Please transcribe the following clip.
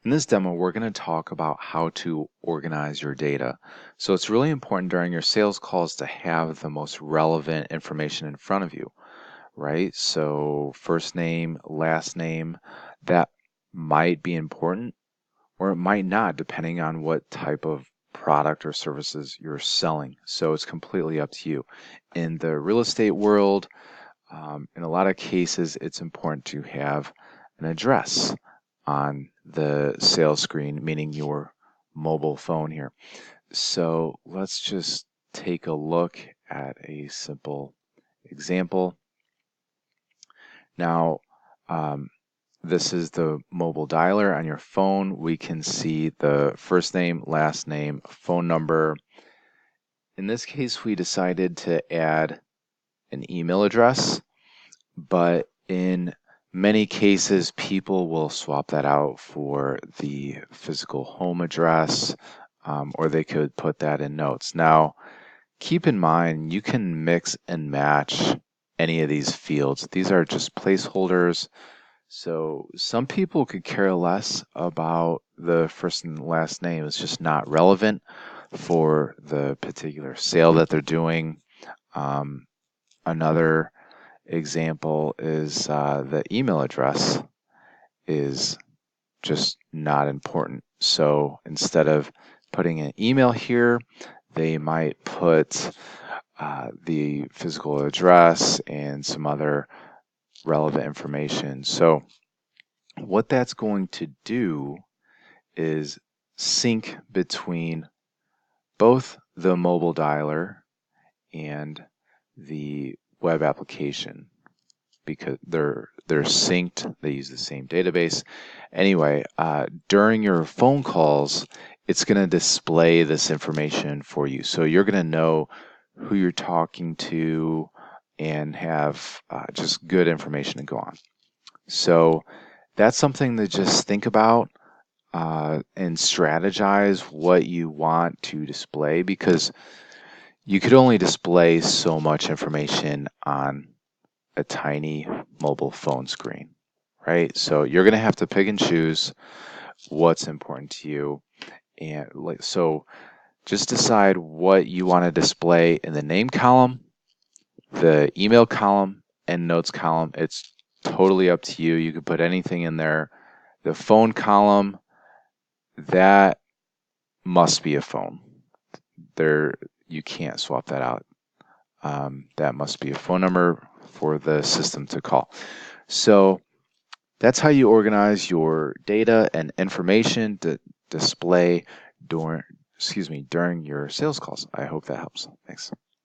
In this demo, we're going to talk about how to organize your data. So it's really important during your sales calls to have the most relevant information in front of you, right? So first name, last name, that might be important or it might not, depending on what type of product or services you're selling. So it's completely up to you. In the real estate world, in a lot of cases, it's important to have an address on the sales screen, meaning your mobile phone here. So let's just take a look at a simple example. Now, this is the mobile dialer on your phone. We can see the first name, last name, phone number. In this case, we decided to add an email address, but in many cases, people will swap that out for the physical home address, or they could put that in notes. Now, keep in mind, you can mix and match any of these fields. These are just placeholders. So some people could care less about the first and last name. It's just not relevant for the particular sale that they're doing. Another example is the email address is just not important. So instead of putting an email here, they might put the physical address and some other relevant information. So what that's going to do is sync between both the mobile dialer and the web application because they're synced. They use the same database. Anyway, during your phone calls, it's going to display this information for you. So you're going to know who you're talking to and have just good information to go on. So that's something to just think about and strategize what you want to display, because you could only display so much information on a tiny mobile phone screen, right? So you're going to have to pick and choose what's important to you. And so just decide what you want to display in the name column, the email column, and notes column. It's totally up to you. You could put anything in there. The phone column, that must be a phone. You can't swap that out. That must be a phone number for the system to call. So that's how you organize your data and information to display during your sales calls. I hope that helps. Thanks.